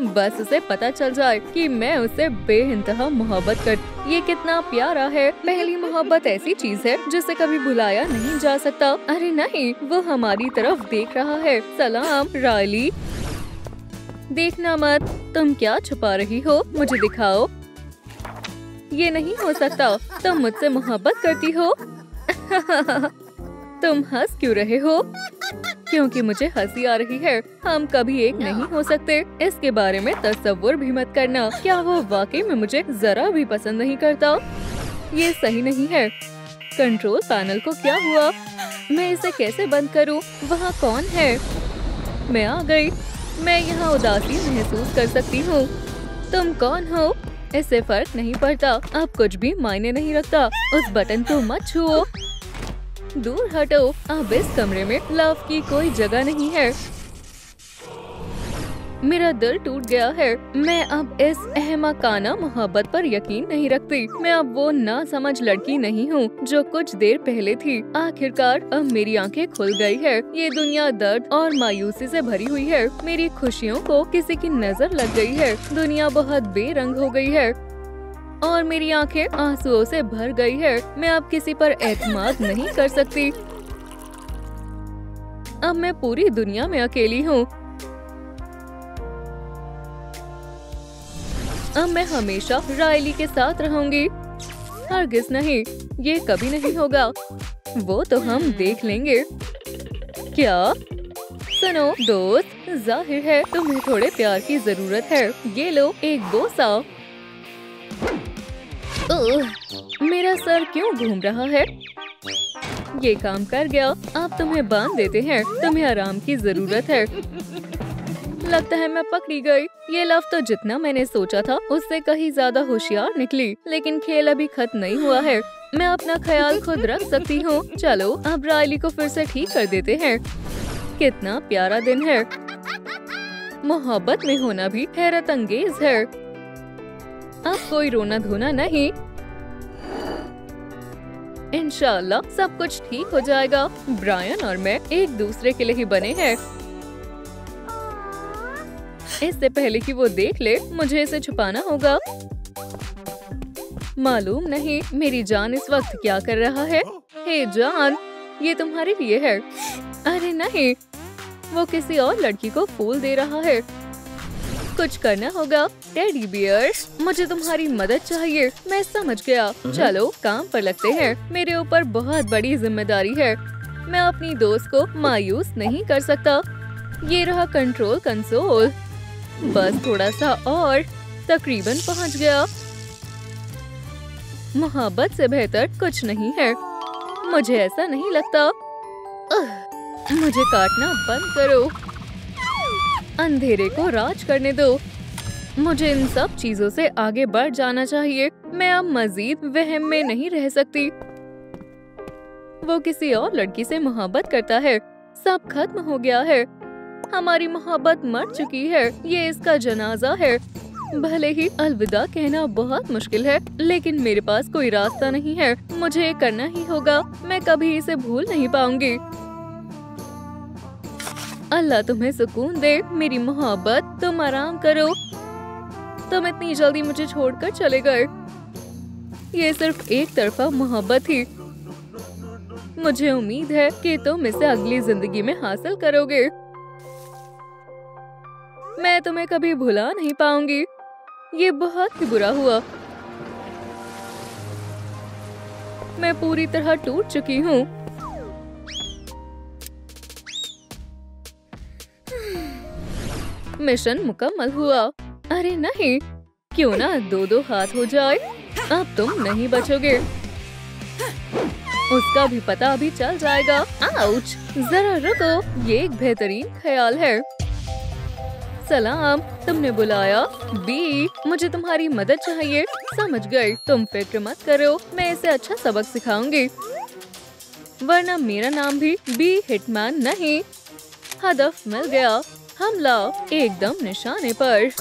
बस उसे पता चल जाए कि मैं उससे बेइंतहा मोहब्बत कर। ये कितना प्यारा है। पहली मोहब्बत ऐसी चीज है जिसे कभी भुलाया नहीं जा सकता। अरे नहीं, वो हमारी तरफ देख रहा है। सलाम रायली। देखना मत। तुम क्या छुपा रही हो? मुझे दिखाओ। ये नहीं हो सकता। तुम मुझसे मोहब्बत करती हो। तुम हंस क्यों रहे हो? क्योंकि मुझे हंसी आ रही है। हम कभी एक नहीं हो सकते। इसके बारे में तसव्वुर भी मत करना। क्या वो वाकई में मुझे जरा भी पसंद नहीं करता? ये सही नहीं है। कंट्रोल पैनल को क्या हुआ? मैं इसे कैसे बंद करूं? वहाँ कौन है? मैं आ गई। मैं यहाँ उदासी महसूस कर सकती हूँ। तुम कौन हो? इससे फर्क नहीं पड़ता। अब कुछ भी मायने नहीं रखता। उस बटन को मत छुओ। दूर हटो। अब इस कमरे में लव की कोई जगह नहीं है। मेरा दिल टूट गया है। मैं अब इस अहमकाना मोहब्बत पर यकीन नहीं रखती। मैं अब वो ना समझ लड़की नहीं हूँ जो कुछ देर पहले थी। आखिरकार अब मेरी आंखें खुल गई है। ये दुनिया दर्द और मायूसी से भरी हुई है। मेरी खुशियों को किसी की नजर लग गई है। दुनिया बहुत बेरंग हो गई है और मेरी आंखें आंसुओं से भर गई है। मैं अब किसी पर एतमाद नहीं कर सकती। अब मैं पूरी दुनिया में अकेली हूँ। अब मैं हमेशा रायली के साथ रहूंगी। हरगिज नहीं, ये कभी नहीं होगा। वो तो हम देख लेंगे। क्या? सुनो दोस्त, जाहिर है तुम्हें थोड़े प्यार की जरूरत है। ये लो एक बोसा। मेरा सर क्यों घूम रहा है? ये काम कर गया। अब तुम्हें बांध देते हैं। तुम्हें आराम की जरूरत है। लगता है मैं पकड़ी गई। ये लव तो जितना मैंने सोचा था उससे कहीं ज्यादा होशियार निकली। लेकिन खेल अभी खत्म नहीं हुआ है। मैं अपना ख्याल खुद रख सकती हूँ। चलो अब रायली को फिर से ठीक कर देते हैं। कितना प्यारा दिन है। मोहब्बत में होना भी हैरत अंगेज है। अब कोई रोना धोना नहीं। इंशाल्लाह सब कुछ ठीक हो जाएगा। ब्रायन और मैं एक दूसरे के लिए ही बने हैं। इससे पहले कि वो देख ले, मुझे इसे छुपाना होगा। मालूम नहीं मेरी जान इस वक्त क्या कर रहा है। हे जान, ये तुम्हारे लिए है। अरे नहीं, वो किसी और लड़की को फूल दे रहा है। कुछ करना होगा। टेडी बियर, मुझे तुम्हारी मदद चाहिए। मैं समझ गया। चलो काम पर लगते हैं। मेरे ऊपर बहुत बड़ी जिम्मेदारी है। मैं अपनी दोस्त को मायूस नहीं कर सकता। ये रहा कंट्रोल कंसोल। बस थोड़ा सा और, तकरीबन पहुंच गया। मोहब्बत से बेहतर कुछ नहीं है। मुझे ऐसा नहीं लगता। मुझे काटना बंद करो। अंधेरे को राज करने दो। मुझे इन सब चीजों से आगे बढ़ जाना चाहिए। मैं अब मजीद वहम में नहीं रह सकती। वो किसी और लड़की से मोहब्बत करता है। सब खत्म हो गया है। हमारी मोहब्बत मर चुकी है। ये इसका जनाजा है। भले ही अलविदा कहना बहुत मुश्किल है, लेकिन मेरे पास कोई रास्ता नहीं है। मुझे ये करना ही होगा। मैं कभी इसे भूल नहीं पाऊंगी। अल्लाह तुम्हें सुकून दे मेरी मोहब्बत। तुम आराम करो। तुम इतनी जल्दी मुझे छोड़कर चले गए। ये सिर्फ एक तरफा मोहब्बत थी। मुझे उम्मीद है कि तुम इसे अगली जिंदगी में हासिल करोगे। मैं तुम्हें कभी भुला नहीं पाऊंगी। ये बहुत ही बुरा हुआ। मैं पूरी तरह टूट चुकी हूँ। मिशन मुकम्मल हुआ। अरे नहीं, क्यों ना दो दो हाथ हो जाए। अब तुम नहीं बचोगे। उसका भी पता अभी चल जाएगा। आउच! जरा रुको, ये एक बेहतरीन ख्याल है। सलाम, तुमने बुलाया? बी, मुझे तुम्हारी मदद चाहिए। समझ गई, तुम फिक्र मत करो। मैं इसे अच्छा सबक सिखाऊंगी, वरना मेरा नाम भी बी हिटमैन नहीं। हदफ मिल गया। हमला एकदम निशाने पर।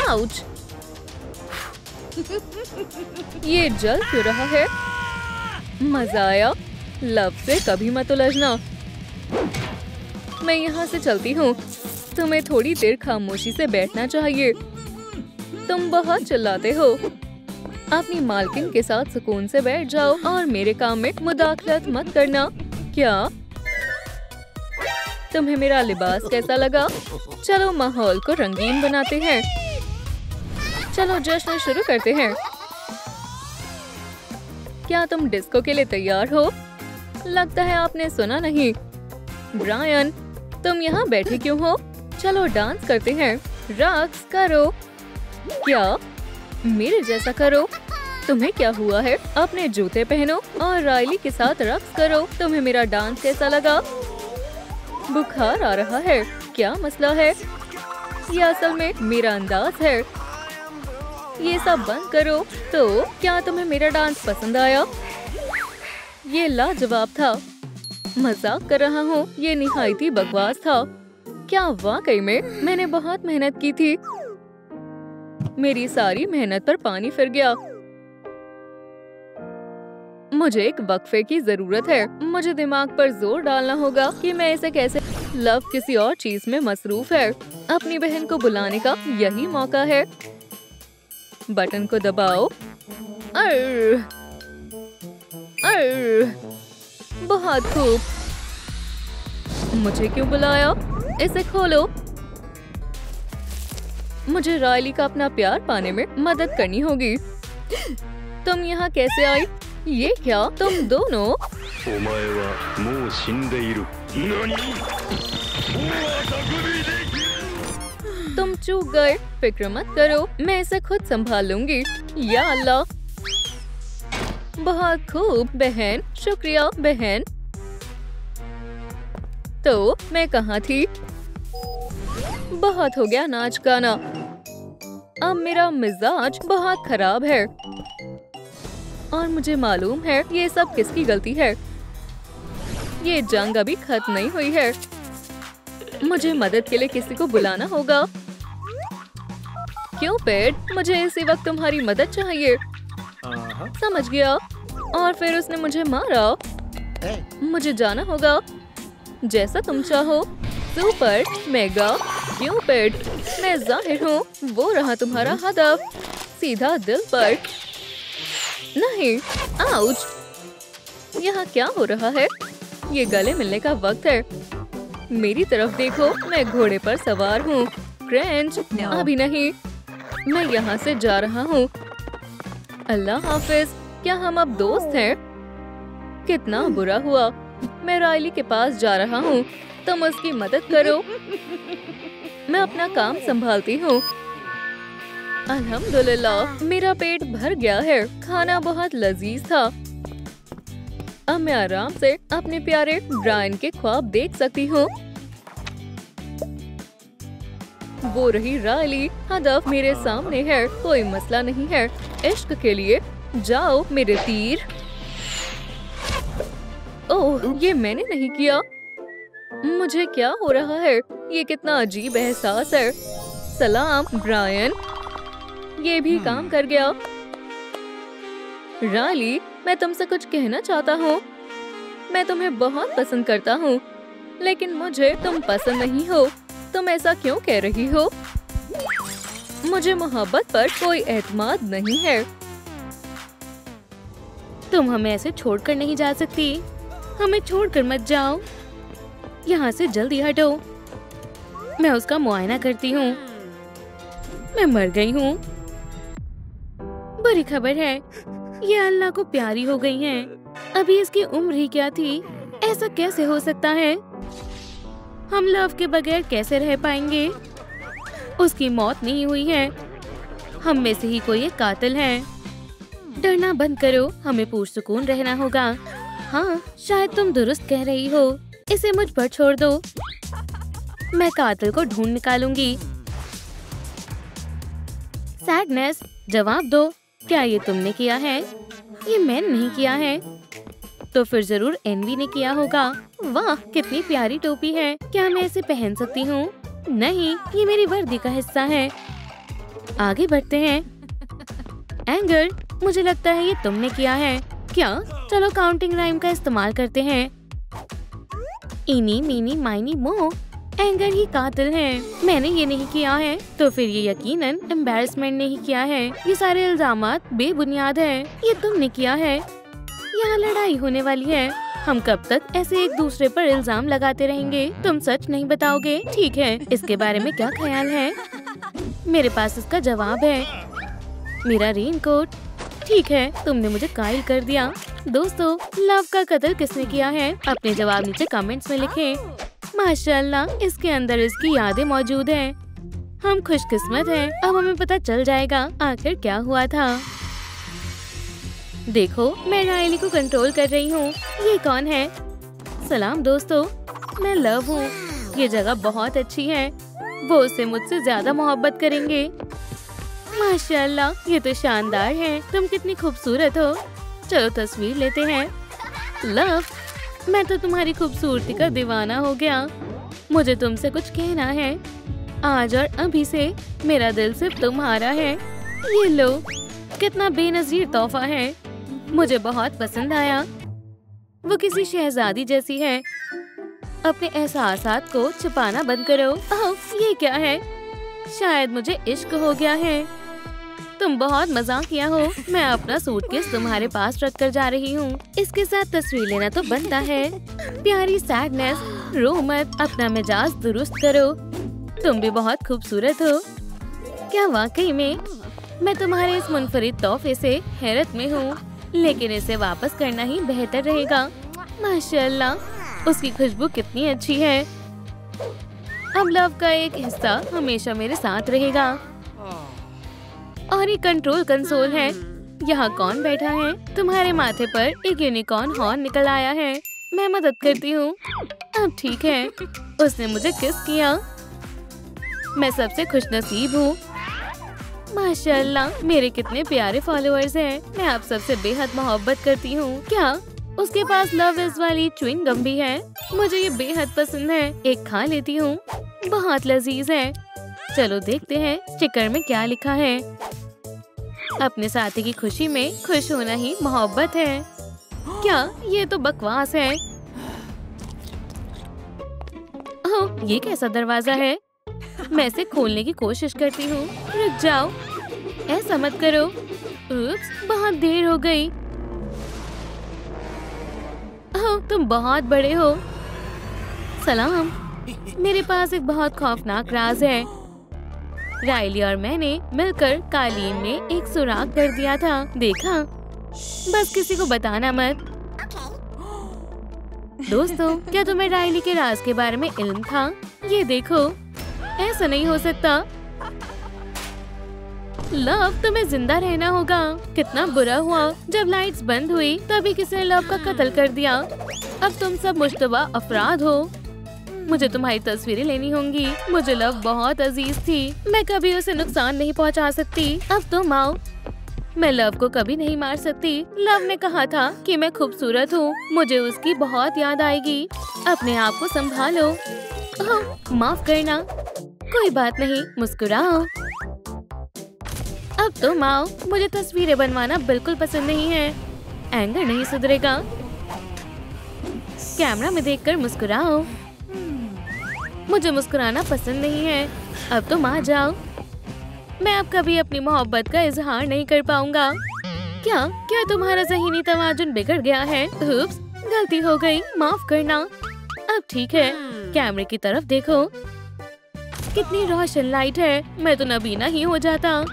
आउच! ये जल क्यों रहा है? मजा आया। लव से कभी मत उलझना। मैं यहाँ से चलती हूँ। तुम्हें थोड़ी देर खामोशी से बैठना चाहिए। तुम बहुत चिल्लाते हो। अपनी मालकिन के साथ सुकून से बैठ जाओ और मेरे काम में मुदाखलत मत करना। क्या तुम्हें मेरा लिबास कैसा लगा? चलो माहौल को रंगीन बनाते हैं। चलो जश्न शुरू करते हैं। क्या तुम डिस्को के लिए तैयार हो? लगता है आपने सुना नहीं। ब्रायन, तुम यहाँ बैठे क्यों हो? चलो डांस करते हैं। रक्स करो। क्या? मेरे जैसा करो। तुम्हें क्या हुआ है? अपने जूते पहनो और रायली के साथ रक्स करो। तुम्हें मेरा डांस कैसा लगा? बुखार आ रहा है। क्या मसला है? ये असल में मेरा अंदाज है। ये सब बंद करो। तो क्या तुम्हें मेरा डांस पसंद आया? ये लाजवाब था। मजाक कर रहा हूँ, ये निहायती बकवास था। क्या वाकई में मैंने बहुत मेहनत की थी? मेरी सारी मेहनत पर पानी फिर गया। मुझे एक वक्फे की जरूरत है। मुझे दिमाग पर जोर डालना होगा कि मैं इसे कैसे। लव किसी और चीज में मसरूफ है। अपनी बहन को बुलाने का यही मौका है। बटन को दबाओ। अर्र, अर्र, बहुत खूब। मुझे क्यों बुलाया? इसे खोलो। मुझे रायली का अपना प्यार पाने में मदद करनी होगी। तुम यहाँ कैसे आई? ये क्या? तुम दोनों? तुम चूक गए। फिक्र मत करो, मैं इसे खुद संभाल लूंगी। या अल्लाह। बहुत खूब बहन। शुक्रिया बहन। तो मैं कहाँ थी? बहुत हो गया नाच गाना। अब मेरा मिजाज बहुत खराब है और मुझे मालूम है ये सब किसकी गलती है। ये जंग अभी खत्म नहीं हुई है। मुझे मदद के लिए किसी को बुलाना होगा। क्यों पेट? मुझे इसी वक्त तुम्हारी मदद चाहिए। समझ गया। और फिर उसने मुझे मारा। मुझे जाना होगा। जैसा तुम चाहो। सुपर मेगा क्यूपिड, मैं जाहिर हूँ वो रहा तुम्हारा हदफ। सीधा दिल पर। नहीं, आउच। यहाँ क्या हो रहा है? ये गले मिलने का वक्त है। मेरी तरफ देखो, मैं घोड़े पर सवार हूँ। क्रेंच, अभी नहीं। मैं यहाँ से जा रहा हूँ। अल्लाह हाफिज। क्या हम अब दोस्त हैं? कितना बुरा हुआ। मैं रायली के पास जा रहा हूँ। तुम उसकी मदद करो। मैं अपना काम संभालती हूँ। अल्हम्दुलिल्लाह, मेरा पेट भर गया है। खाना बहुत लजीज था। अब मैं आराम से अपने प्यारे ब्रायन के ख्वाब देख सकती हूँ। वो रही रायली। हदफ मेरे सामने है। कोई मसला नहीं है। इश्क के लिए जाओ मेरे तीर। ओह, ये मैंने नहीं किया। मुझे क्या हो रहा है? ये कितना अजीब एहसास है। सलाम ब्रायन। ये भी काम कर गया। रायली, मैं तुमसे कुछ कहना चाहता हूँ। मैं तुम्हें बहुत पसंद करता हूँ, लेकिन मुझे तुम पसंद नहीं हो। तुम ऐसा क्यों कह रही हो? मुझे मोहब्बत पर कोई एतमाद नहीं है। तुम हमें ऐसे छोड़कर नहीं जा सकती। हमें छोड़कर मत जाओ। यहाँ से जल्दी हटो। मैं उसका मुआयना करती हूँ। मैं मर गई हूँ। बुरी खबर है, ये अल्लाह को प्यारी हो गई है। अभी इसकी उम्र ही क्या थी? ऐसा कैसे हो सकता है? हम लव के बगैर कैसे रह पाएंगे? उसकी मौत नहीं हुई है। हम में से ही कोई एक कातिल है। डरना बंद करो। हमें पुरसुकून रहना होगा। हाँ, शायद तुम दुरुस्त कह रही हो। इसे मुझ पर छोड़ दो। मैं कातिल को ढूंढ निकालूंगी। सैडनेस, जवाब दो। क्या ये तुमने किया है? ये मैंने नहीं किया है। तो फिर जरूर एनवी ने किया होगा। वाह, कितनी प्यारी टोपी है। क्या मैं इसे पहन सकती हूँ? नहीं, ये मेरी वर्दी का हिस्सा है। आगे बढ़ते हैं। एंगर, मुझे लगता है ये तुमने किया है। क्या? चलो काउंटिंग राइम का इस्तेमाल करते हैं। इनी मीनी माइनी मो। एंगर ही कातिल है। मैंने ये नहीं किया है तो फिर ये यकीनन एम्बैरेसमेंट ने ही किया है। ये सारे इल्जामात बेबुनियाद है। ये तुमने किया है। यहाँ लड़ाई होने वाली है। हम कब तक ऐसे एक दूसरे पर इल्जाम लगाते रहेंगे? तुम सच नहीं बताओगे? ठीक है, इसके बारे में क्या ख्याल है? मेरे पास इसका जवाब है। मेरा रेनकोट। ठीक है, तुमने मुझे कायल कर दिया। दोस्तों, लव का कत्ल किसने किया है? अपने जवाब नीचे कमेंट्स में लिखें। माशाल्लाह, इसके अंदर इसकी यादें मौजूद हैं। हम खुशकिस्मत हैं। अब हमें पता चल जाएगा आखिर क्या हुआ था। देखो, मैं रायली को कंट्रोल कर रही हूँ। ये कौन है? सलाम दोस्तों, मैं लव हूँ। ये जगह बहुत अच्छी है। वो उससे मुझसे ज्यादा मोहब्बत करेंगे। माशाल्लाह, ये तो शानदार है। तुम कितनी खूबसूरत हो। चलो तस्वीर लेते हैं। लव, मैं तो तुम्हारी खूबसूरती का दीवाना हो गया। मुझे तुमसे कुछ कहना है। आज और अभी से मेरा दिल सिर्फ तुम्हारा है। ये लो, कितना बेनजीर तोहफा है। मुझे बहुत पसंद आया। वो किसी शहजादी जैसी है। अपने एहसासात को छुपाना बंद करो। ओह, ये क्या है? शायद मुझे इश्क हो गया है। तुम बहुत मजाकिया हो। मैं अपना सूटकेस तुम्हारे पास रख कर जा रही हूँ। इसके साथ तस्वीर लेना तो बनता है। प्यारी सैडनेस, रो मत, अपना मिजाज दुरुस्त करो। तुम भी बहुत खूबसूरत हो। क्या वाकई में? मैं तुम्हारे इस मुनफरिद तोहफे से हैरत में हूँ, लेकिन इसे वापस करना ही बेहतर रहेगा। माशाल्लाह, उसकी खुशबू कितनी अच्छी है। अब लव का एक हिस्सा हमेशा मेरे साथ रहेगा। और ये कंट्रोल कंसोल है। यहाँ कौन बैठा है? तुम्हारे माथे पर एक यूनिकॉर्न हॉर्न निकल आया है। मैं मदद करती हूँ। अब ठीक है, उसने मुझे किस किया। मैं सबसे खुशनसीब हूँ। माशाल्लाह, मेरे कितने प्यारे फॉलोअर्स हैं। मैं आप सबसे बेहद मोहब्बत करती हूँ। क्या उसके पास लव इज वाली च्युइंग गम भी है? मुझे ये बेहद पसंद है। एक खा लेती हूँ। बहुत लजीज है। चलो देखते हैं स्टिकर में क्या लिखा है। अपने साथी की खुशी में खुश होना ही मोहब्बत है। क्या ये तो बकवास है। ओह, ये कैसा दरवाजा है? मैं इसे खोलने की कोशिश करती हूँ। रुक जाओ, ऐसा मत करो। उप्स, बहुत देर हो गई। ओह, तुम बहुत बड़े हो। सलाम, मेरे पास एक बहुत खौफनाक राज है। रायली और मैंने मिलकर कालीन में एक सुराख कर दिया था। देखा? बस किसी को बताना मत। दोस्तों, क्या तुम्हें रायली के राज के बारे में इल्म था? ये देखो, ऐसा नहीं हो सकता। लव, तुम्हें जिंदा रहना होगा। कितना बुरा हुआ जब लाइट्स बंद हुई तभी किसी ने लव का कत्ल कर दिया। अब तुम सब मुश्तबा अफराद हो। मुझे तुम्हारी तस्वीरें लेनी होंगी। मुझे लव बहुत अजीज थी। मैं कभी उसे नुकसान नहीं पहुंचा सकती। अब तुम आओ। मैं लव को कभी नहीं मार सकती। लव ने कहा था कि मैं खूबसूरत हूँ। मुझे उसकी बहुत याद आएगी। अपने आप को संभालो। ओह, माफ करना। कोई बात नहीं, मुस्कुराओ। अब तुम आओ। मुझे तस्वीरें बनवाना बिल्कुल पसंद नहीं है। एंगर नहीं सुधरेगा। कैमरा में देखकर मुस्कुराओ। मुझे मुस्कुराना पसंद नहीं है। अब तुम आ जाओ। मैं अब कभी अपनी मोहब्बत का इजहार नहीं कर पाऊंगा। क्या तुम्हारा ज़हनी तवाजुन बिगड़ गया है? उप्स, गलती हो गई, माफ करना। अब ठीक है, कैमरे की तरफ देखो। कितनी रोशन लाइट है। मैं तो नबीना ही हो जाता।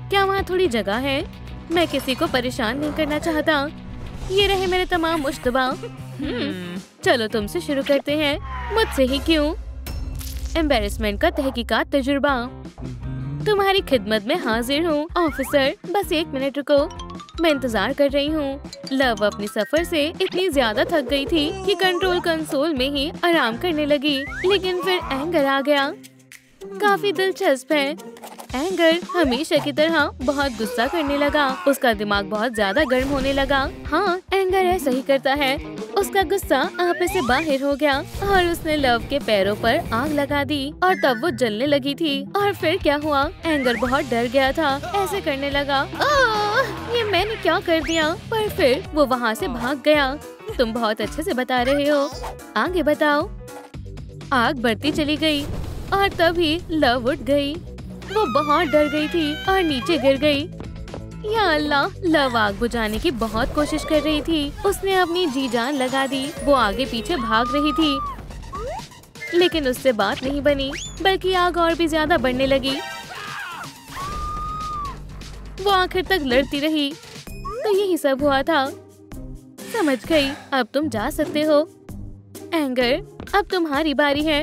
क्या वहाँ थोड़ी जगह है? मैं किसी को परेशान नहीं करना चाहता। ये रहे मेरे तमाम मुश्तबा। चलो तुमसे शुरू करते हैं। मुझसे ही क्यों? एम्बेरसमेंट का तहकीकात तजुर्बा। तुम्हारी खिदमत में हाजिर हूँ ऑफिसर। बस 1 मिनट रुको, मैं इंतजार कर रही हूँ। लव अपने सफर से इतनी ज्यादा थक गई थी कि कंट्रोल कंसोल में ही आराम करने लगी, लेकिन फिर एंगर आ गया। काफी दिलचस्प है। एंगर हमेशा की तरह बहुत गुस्सा करने लगा। उसका दिमाग बहुत ज्यादा गर्म होने लगा। हाँ, एंगर ऐसा ही करता है। उसका गुस्सा आपे से बाहर हो गया और उसने लव के पैरों पर आग लगा दी और तब वो जलने लगी थी। और फिर क्या हुआ? एंगर बहुत डर गया था। ऐसे करने लगा, ये मैंने क्या कर दिया? पर फिर वो वहाँ से भाग गया। तुम बहुत अच्छे से बता रहे हो, आगे बताओ। आग बढ़ती चली गई और तभी लव उठ गई। वो बहुत डर गई थी और नीचे गिर गई। या अल्लाह, लव आग बुझाने की बहुत कोशिश कर रही थी। उसने अपनी जी जान लगा दी। वो आगे पीछे भाग रही थी लेकिन उससे बात नहीं बनी, बल्कि आग और भी ज्यादा बढ़ने लगी। वो आखिर तक लड़ती रही। तो यही सब हुआ था। समझ गई, अब तुम जा सकते हो। एंगर, अब तुम्हारी बारी है।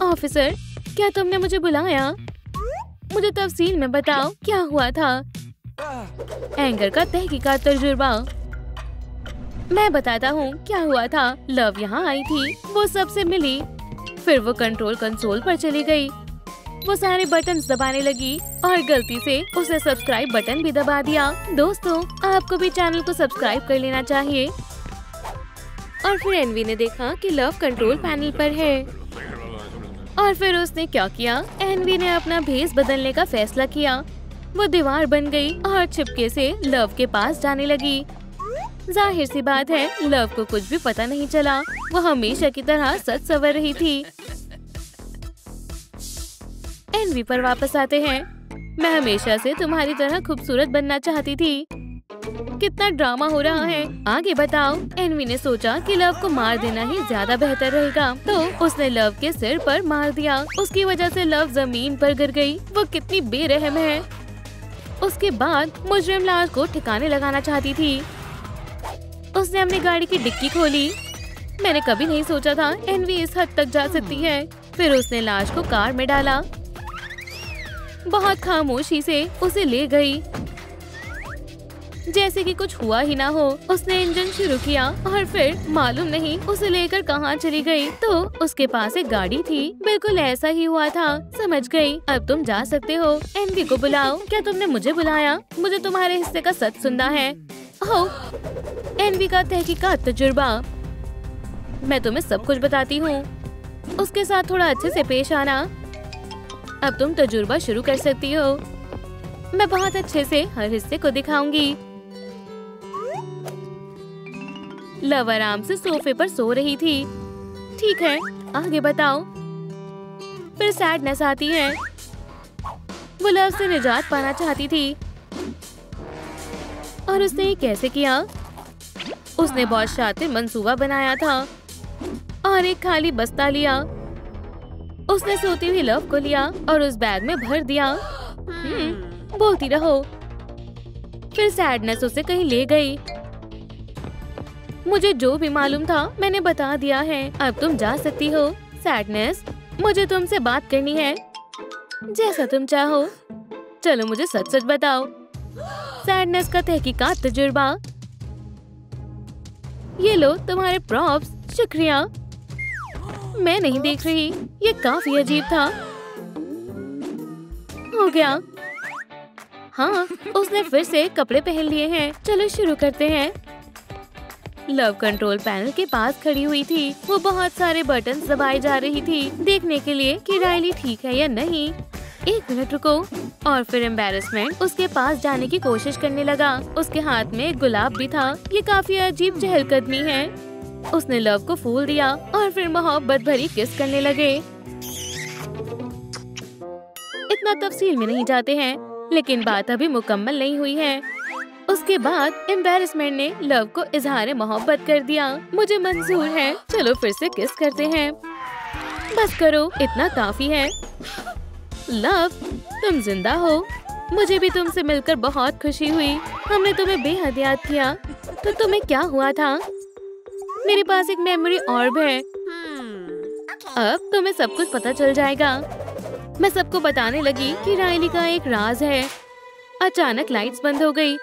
ऑफिसर, क्या तुमने मुझे बुलाया? मुझे तफसील में बताओ क्या हुआ था। एंगर का तहकीकात तजुर्बा। मैं बताता हूँ क्या हुआ था। लव यहाँ आई थी, वो सबसे मिली, फिर वो कंट्रोल कंसोल पर चली गई। वो सारे बटन्स दबाने लगी और गलती से उसने सब्सक्राइब बटन भी दबा दिया। दोस्तों, आपको भी चैनल को सब्सक्राइब कर लेना चाहिए। और फिर एनवी ने देखा कि लव कंट्रोल पैनल पर है और फिर उसने क्या किया, एनवी ने अपना भेस बदलने का फैसला किया। वो दीवार बन गई और छिपके से लव के पास जाने लगी। जाहिर सी बात है, लव को कुछ भी पता नहीं चला। वो हमेशा की तरह सच सवर रही थी। एनवी पर वापस आते हैं। मैं हमेशा से तुम्हारी तरह खूबसूरत बनना चाहती थी। कितना ड्रामा हो रहा है, आगे बताओ। एनवी ने सोचा कि लव को मार देना ही ज्यादा बेहतर रहेगा, तो उसने लव के सिर पर मार दिया। उसकी वजह से लव जमीन पर गिर गई। वो कितनी बेरहम है। उसके बाद मुजरिम लाश को ठिकाने लगाना चाहती थी। उसने अपनी गाड़ी की डिक्की खोली। मैंने कभी नहीं सोचा था एनवी इस हद तक जा सकती है। फिर उसने लाश को कार में डाला। बहुत खामोशी से उसे ले गई, जैसे कि कुछ हुआ ही ना हो। उसने इंजन शुरू किया और फिर मालूम नहीं उसे लेकर कहाँ चली गई। तो उसके पास एक गाड़ी थी। बिल्कुल ऐसा ही हुआ था। समझ गई, अब तुम जा सकते हो। एनवी को बुलाओ। क्या तुमने मुझे बुलाया? मुझे तुम्हारे हिस्से का सच सुनना है। ओह, एनवी का तहकीकात तजुर्बा। मैं तुम्हें सब कुछ बताती हूँ। उसके साथ थोड़ा अच्छे से पेश आना। अब तुम तजुर्बा शुरू कर सकती हो। मैं बहुत अच्छे से हर हिस्से को दिखाऊंगी। लव आराम से सोफे पर सो रही थी। ठीक है, आगे बताओ। फिर सैडनेस आती है। वो लव से निजात पाना चाहती थी। और उसने ये कैसे किया? उसने बहुत शातिर मंसूबा बनाया था और एक खाली बस्ता लिया। उसने सोती हुई लव को लिया और उस बैग में भर दिया। बोलती रहो। फिर सैडनेस उसे कहीं ले गई। मुझे जो भी मालूम था मैंने बता दिया है। अब तुम जा सकती हो। सैडनेस, मुझे तुमसे बात करनी है। जैसा तुम चाहो। चलो मुझे सच सच बताओ। सैडनेस का तहकीकात तजुर्बा। ये लो तुम्हारे प्रॉप्स। शुक्रिया। मैं नहीं देख रही, ये काफी अजीब था। हो गया। हाँ, उसने फिर से कपड़े पहन लिए हैं। चलो शुरू करते हैं। लव कंट्रोल पैनल के पास खड़ी हुई थी। वो बहुत सारे बटन्स दबाए जा रही थी, देखने के लिए कि राइली ठीक है या नहीं। एक मिनट रुको। और फिर एम्बैरेसमेंट उसके पास जाने की कोशिश करने लगा। उसके हाथ में एक गुलाब भी था। ये काफी अजीब चहलकदमी है। उसने लव को फूल दिया और फिर मोहब्बत भरी किस करने लगे। इतना तफसील में नहीं जाते हैं, लेकिन बात अभी मुकम्मल नहीं हुई है। उसके बाद एम्बैरेसमेंट ने लव को इजहार मोहब्बत कर दिया। मुझे मंजूर है, चलो फिर से किस करते हैं। बस करो, इतना काफी है। लव, तुम जिंदा हो। मुझे भी तुमसे मिलकर बहुत खुशी हुई। हमने तुम्हें बेहद याद किया। तो तुम्हें क्या हुआ था? मेरे पास एक मेमोरी ऑर्ब है। अब तुम्हें सब कुछ पता चल जाएगा। मैं सबको बताने लगी कि राइली का एक राज है। अचानक लाइट्स बंद हो गई।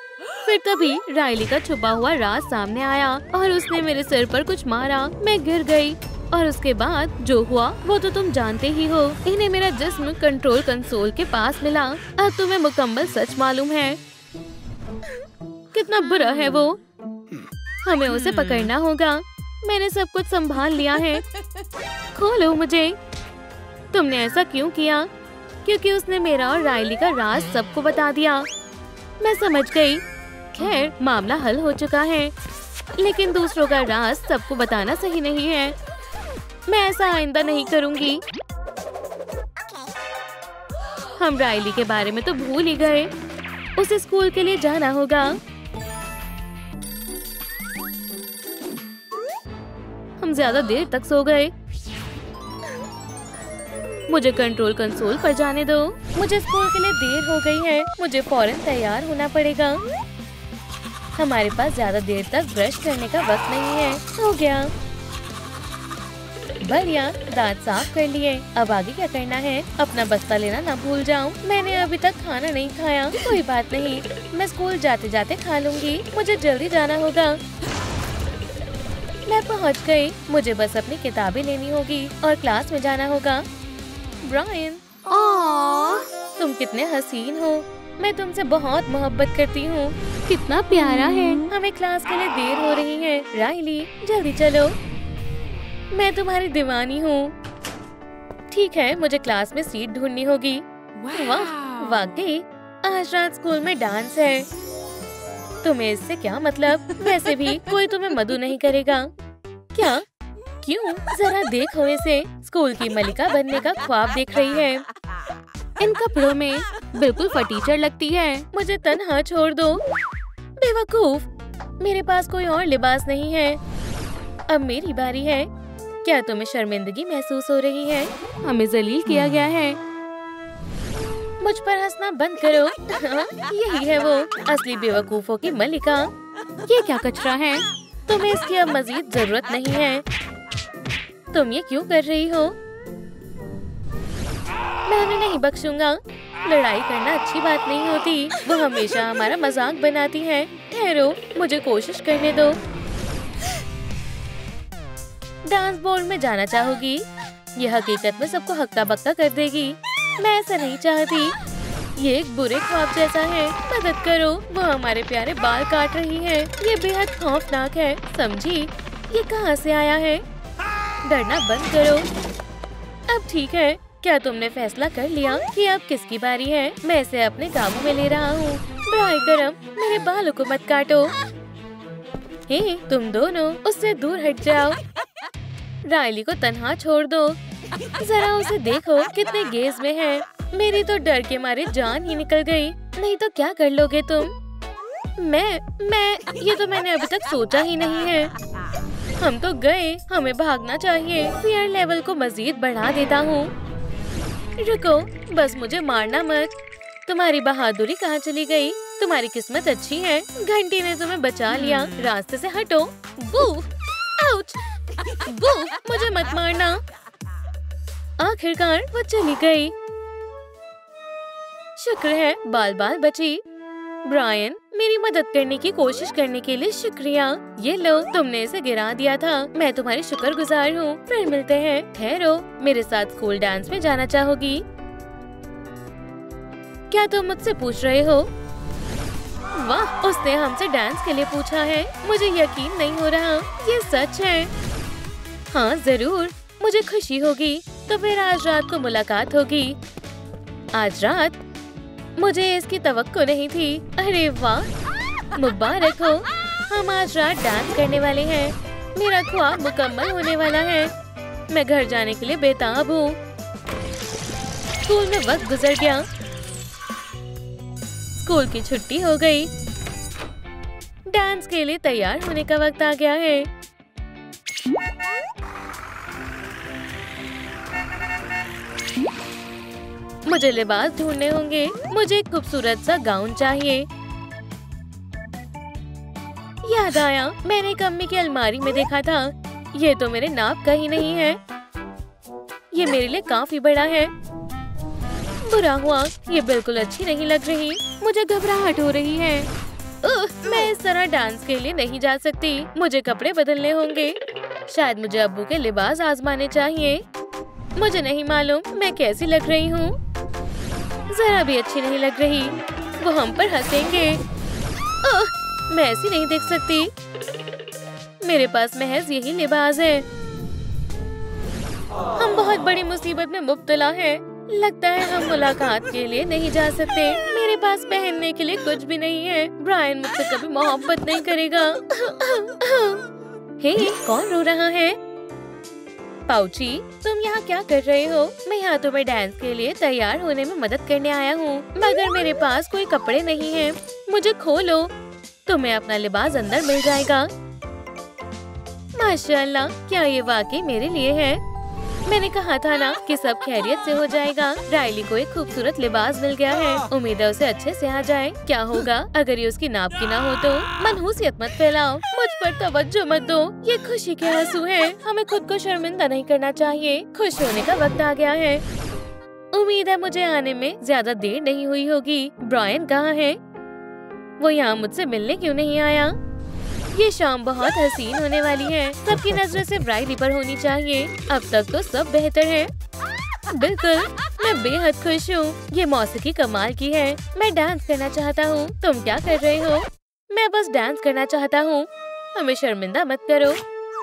फिर तभी राइली का छुपा हुआ राज सामने आया और उसने मेरे सिर पर कुछ मारा। मैं गिर गई और उसके बाद जो हुआ वो तो तुम जानते ही हो। इन्हें मेरा जिस्म कंट्रोल कंसोल के पास मिला। अब तुम्हें मुकम्मल सच मालूम है। कितना बुरा है वो। हमें उसे पकड़ना होगा। मैंने सब कुछ संभाल लिया है। खोलो मुझे। तुमने ऐसा क्यों किया? क्योंकि उसने मेरा और राइली का राज सबको बता दिया। मैं समझ गई। खैर, मामला हल हो चुका है, लेकिन दूसरों का राज सबको बताना सही नहीं है। मैं ऐसा आइंदा नहीं करूंगी। हम राइली के बारे में तो भूल ही गए। उसे स्कूल के लिए जाना होगा। हम ज्यादा देर तक सो गए। मुझे कंट्रोल कंसोल पर जाने दो। मुझे स्कूल के लिए देर हो गई है। मुझे फौरन तैयार होना पड़ेगा। हमारे पास ज्यादा देर तक ब्रश करने का वक्त नहीं है। हो गया। बढ़िया, दांत साफ कर लिए। अब आगे क्या करना है? अपना बस्ता लेना ना भूल जाऊं। मैंने अभी तक खाना नहीं खाया। कोई बात नहीं, मैं स्कूल जाते जाते खा लूंगी। मुझे जल्दी जाना होगा। मैं पहुंच गई। मुझे बस अपनी किताबें लेनी होगी और क्लास में जाना होगा। ब्रायन, तुम कितने हसीन हो। मैं तुमसे बहुत मोहब्बत करती हूँ। कितना प्यारा है। हमें क्लास के लिए देर हो रही है। राइली, जल्दी चलो। मैं तुम्हारी दीवानी हूँ। ठीक है, मुझे क्लास में सीट ढूंढनी होगी। वाह, वाकई आज रात स्कूल में डांस है। तुम्हें इससे क्या मतलब? वैसे भी कोई तुम्हें मधु नहीं करेगा। क्या? क्यों? जरा देखो इसे। स्कूल की मलिका बनने का ख्वाब देख रही है। इन कपड़ों में बिल्कुल फटीचर लगती है। मुझे तन्हा छोड़ दो। बेवकूफ, मेरे पास कोई और लिबास नहीं है। अब मेरी बारी है। क्या तुम्हें शर्मिंदगी महसूस हो रही है? हमें जलील किया गया है। मुझ पर हंसना बंद करो। यही है वो असली बेवकूफों की मलिका। ये क्या कचरा है? तुम्हें इसकी अब मजीद जरूरत नहीं है। तुम ये क्यों कर रही हो? मैं उन्हें नहीं बख्शूंगा। लड़ाई करना अच्छी बात नहीं होती। वो हमेशा हमारा मजाक बनाती है। ठहरो, मुझे कोशिश करने दो। डांस बोर्ड में जाना चाहोगी? यह हकीकत में सबको हक्का बक्का कर देगी। मैं ऐसा नहीं चाहती। ये एक बुरे ख्वाब जैसा है। मदद करो, वो हमारे प्यारे बाल काट रही है। ये बेहद खौफनाक है, समझी? ये कहाँ से आया है? डरना बंद करो। अब ठीक है। क्या तुमने फैसला कर लिया कि अब किसकी बारी है? मैं इसे अपने काबू में ले रहा हूँ। बराए करम, मेरे बालों को मत काटो। हे, तुम दोनों उससे दूर हट जाओ। राइली को तन्हा छोड़ दो। जरा उसे देखो, कितने गेज में है। मेरी तो डर के मारे जान ही निकल गई। नहीं तो क्या कर लोगे तुम? मैं ये तो मैंने अभी तक सोचा ही नहीं है। हम तो गए। हमें भागना चाहिए। फियर लेवल को मजीद बढ़ा देता हूँ। रुको, बस मुझे मारना मत। तुम्हारी बहादुरी कहाँ चली गई? तुम्हारी किस्मत अच्छी है। घंटी ने तुम्हें बचा लिया। रास्ते से हटो। बू, आउच, बू, मुझे मत मारना। आखिरकार वो चली गई। शुक्र है बाल बाल बची। ब्रायन, मेरी मदद करने की कोशिश करने के लिए शुक्रिया। ये लो, तुमने इसे गिरा दिया था। मैं तुम्हारी शुक्रगुजार हूँ। फिर मिलते हैं। ठहरो, मेरे साथ स्कूल डांस में जाना चाहोगी? क्या तुम मुझसे पूछ रहे हो? वाह, उसने हमसे डांस के लिए पूछा है। मुझे यकीन नहीं हो रहा। ये सच है। हाँ जरूर, मुझे खुशी होगी। तो फिर आज रात को मुलाकात होगी। आज रात? मुझे इसकी तवक्को नहीं थी। अरे वाह, मुबारक हो। हम आज रात डांस करने वाले हैं। मेरा ख्वाब मुकम्मल होने वाला है। मैं घर जाने के लिए बेताब हूँ। स्कूल में वक्त गुजर गया। स्कूल की छुट्टी हो गई। डांस के लिए तैयार होने का वक्त आ गया है। मुझे लिबास ढूंढने होंगे। मुझे एक खूबसूरत सा गाउन चाहिए। याद आया, मैंने एक अम्मी की अलमारी में देखा था। ये तो मेरे नाप का ही नहीं है। ये मेरे लिए काफी बड़ा है। बुरा हुआ, ये बिल्कुल अच्छी नहीं लग रही। मुझे घबराहट हो रही है। मैं इस तरह डांस के लिए नहीं जा सकती। मुझे कपड़े बदलने होंगे। शायद मुझे अब्बू के लिबास आजमाने चाहिए। मुझे नहीं मालूम मैं कैसी लग रही हूँ। जरा भी अच्छी नहीं लग रही। वो हम पर हंसेंगे। मैं ऐसी नहीं देख सकती। मेरे पास महज यही लिबास है। हम बहुत बड़ी मुसीबत में मुब्तला हैं। लगता है हम मुलाकात के लिए नहीं जा सकते। मेरे पास पहनने के लिए कुछ भी नहीं है। ब्रायन मुझसे कभी मोहब्बत नहीं करेगा। हे, कौन रो रहा है? पाउची, तुम यहाँ क्या कर रहे हो? मैं यहाँ तुम्हें डांस के लिए तैयार होने में मदद करने आया हूँ, मगर मेरे पास कोई कपड़े नहीं हैं। मुझे खोलो, तुम्हें अपना लिबास अंदर मिल जाएगा। माशाल्लाह, क्या ये वाकई मेरे लिए है? मैंने कहा था ना कि सब खैरियत से हो जाएगा। राइली को एक खूबसूरत लिबास मिल गया है। उम्मीद है उसे अच्छे से आ जाए। क्या होगा अगर ये उसकी नाप की ना हो तो? मनहूसियत मत फैलाओ, मुझ पर तवज्जो मत दो। ये खुशी के आंसू हैं। हमें खुद को शर्मिंदा नहीं करना चाहिए। खुश होने का वक्त आ गया है। उम्मीद है मुझे आने में ज्यादा देर नहीं हुई होगी। ब्रायन कहाँ है? वो यहाँ मुझसे मिलने क्यों नहीं आया? ये शाम बहुत हसीन होने वाली है। सबकी नजरें सिर्फ राइली पर होनी चाहिए। अब तक तो सब बेहतर है। बिल्कुल, मैं बेहद खुश हूँ। ये मौसीकी कमाल की है। मैं डांस करना चाहता हूँ। तुम क्या कर रहे हो? मैं बस डांस करना चाहता हूँ। हमें शर्मिंदा मत करो।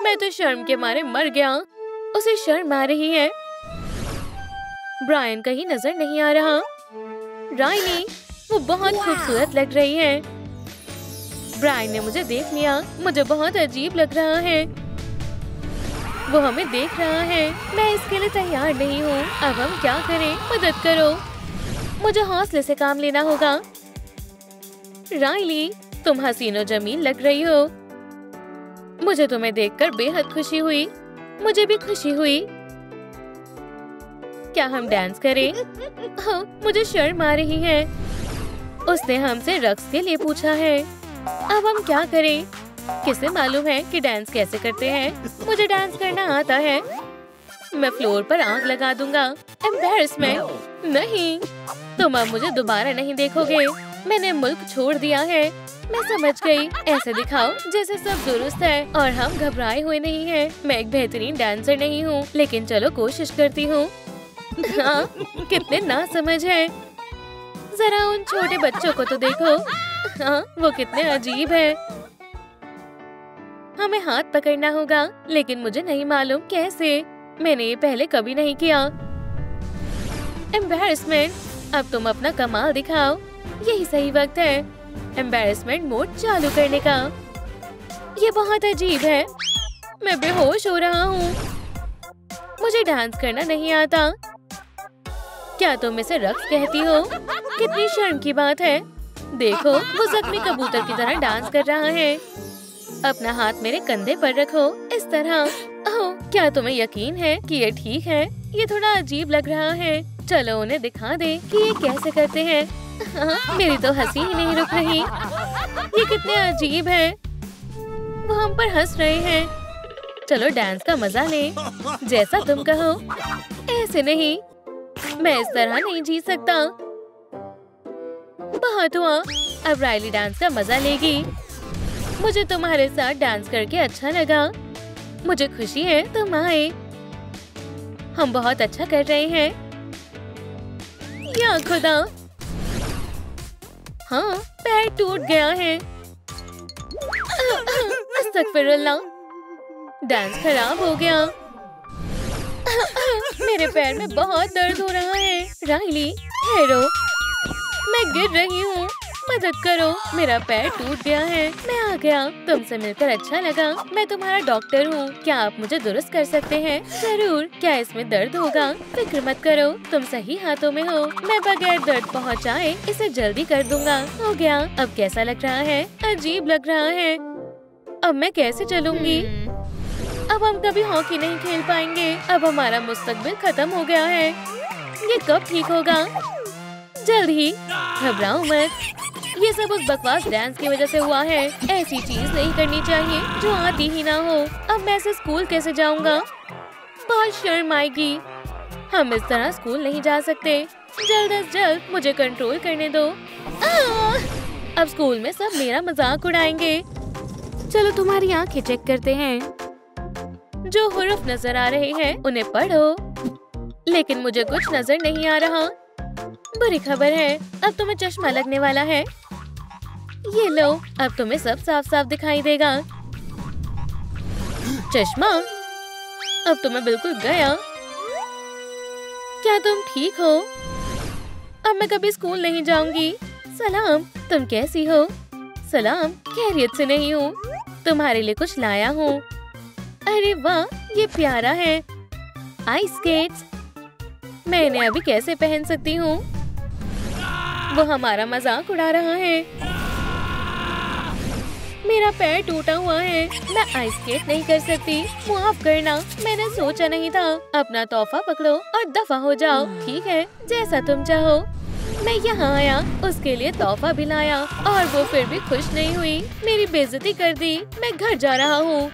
मैं तो शर्म के मारे मर गया। उसे शर्म आ रही है। ब्रायन कहीं नजर नहीं आ रहा। राइली, वो बहुत खूबसूरत लग रही है। ब्रायन ने मुझे देख लिया। मुझे बहुत अजीब लग रहा है। वो हमें देख रहा है। मैं इसके लिए तैयार नहीं हूँ। अब हम क्या करें? मदद करो। मुझे हौसले से काम लेना होगा। राइली, तुम हसीनो जमील लग रही हो। मुझे तुम्हें देखकर बेहद खुशी हुई। मुझे भी खुशी हुई। क्या हम डांस करें? हाँ, मुझे शर्म आ रही है। उसने हमसे रक्स के लिए पूछा है। अब हम क्या करें? किसे मालूम है कि डांस कैसे करते हैं? मुझे डांस करना आता है। मैं फ्लोर पर आग लगा दूंगा। एम्बैरेसमेंट नहीं, तुम अब मुझे दोबारा नहीं देखोगे। मैंने मुल्क छोड़ दिया है। मैं समझ गई। ऐसे दिखाओ जैसे सब दुरुस्त है और हम घबराए हुए नहीं हैं। मैं एक बेहतरीन डांसर नहीं हूँ, लेकिन चलो कोशिश करती हूँ। हाँ, कितने नासमझ हैं। जरा उन छोटे बच्चों को तो देखो। हाँ, वो कितने अजीब है। हमें हाथ पकड़ना होगा, लेकिन मुझे नहीं मालूम कैसे। मैंने ये पहले कभी नहीं किया। एम्बैरेसमेंट, अब तुम अपना कमाल दिखाओ। यही सही वक्त है एम्बैरेसमेंट मोड चालू करने का। ये बहुत अजीब है। मैं बेहोश हो रहा हूँ। मुझे डांस करना नहीं आता। क्या तुम इसे रक्स कहती हो? कितनी शर्म की बात है। देखो, वो जख्मी कबूतर की तरह डांस कर रहा है। अपना हाथ मेरे कंधे पर रखो, इस तरह। ओह, क्या तुम्हें यकीन है कि ये ठीक है? ये थोड़ा अजीब लग रहा है। चलो उन्हें दिखा दे कि ये कैसे करते हैं। हाँ, मेरी तो हंसी ही नहीं रुक रही। ये कितने अजीब है। वो हम पर हंस रहे हैं। चलो डांस का मजा ले, जैसा तुम कहो। ऐसे नहीं, मैं इस तरह नहीं जी सकता। बहुत हुआ। अब राइली डांस का मजा लेगी। मुझे तुम्हारे साथ डांस करके अच्छा लगा। मुझे खुशी है तुम आए। हम बहुत अच्छा कर रहे हैं। या खुदा, हाँ, पैर टूट गया है। अस्तगफिरुल्लाह, डांस खराब हो गया। मेरे पैर में बहुत दर्द हो रहा है। राइली, ठहरो, मैं गिर रही हूँ। मदद करो, मेरा पैर टूट गया है। मैं आ गया। तुमसे मिलकर अच्छा लगा। मैं तुम्हारा डॉक्टर हूँ। क्या आप मुझे दुरुस्त कर सकते हैं? जरूर। क्या इसमें दर्द होगा? फिक्र मत करो, तुम सही हाथों में हो। मैं बगैर दर्द पहुँचाए इसे जल्दी कर दूंगा। हो गया। अब कैसा लग रहा है? अजीब लग रहा है। अब मैं कैसे चलूंगी? अब हम कभी हॉकी नहीं खेल पाएंगे। अब हमारा मुस्तकबिल खत्म हो गया है। ये कब ठीक होगा? जल्द ही। घबराओ मत। ये सब उस बकवास डांस की वजह से हुआ है। ऐसी चीज नहीं करनी चाहिए जो आती ही ना हो। अब मैं से स्कूल कैसे जाऊंगा? बहुत शर्म आएगी। हम इस तरह स्कूल नहीं जा सकते। जल्द अज जल्द मुझे कंट्रोल करने दो। अब स्कूल में सब मेरा मजाक उड़ाएंगे। चलो तुम्हारी आंखें चेक करते हैं। जो हुरूफ नजर आ रहे हैं उन्हें पढ़ो। लेकिन मुझे कुछ नजर नहीं आ रहा। बुरी खबर है, अब तुम्हें चश्मा लगने वाला है। ये लो, अब तुम्हें सब साफ साफ दिखाई देगा। चश्मा, अब तुम्हें बिल्कुल गया। क्या तुम ठीक हो? अब मैं कभी स्कूल नहीं जाऊंगी। सलाम, तुम कैसी हो? सलाम, खैरियत से नहीं हूँ। तुम्हारे लिए कुछ लाया हूँ। अरे वाह, ये प्यारा है। Ice skates. मैं इन्हें अभी कैसे पहन सकती हूँ? वो हमारा मजाक उड़ा रहा है। मेरा पैर टूटा हुआ है, मैं आइस स्केट नहीं कर सकती। माफ करना, मैंने सोचा नहीं था। अपना तोहफा पकड़ो और दफा हो जाओ। ठीक है, जैसा तुम चाहो। मैं यहाँ आया, उसके लिए तोहफा भी लाया और वो फिर भी खुश नहीं हुई। मेरी बेइज्जती कर दी। मैं घर जा रहा हूँ।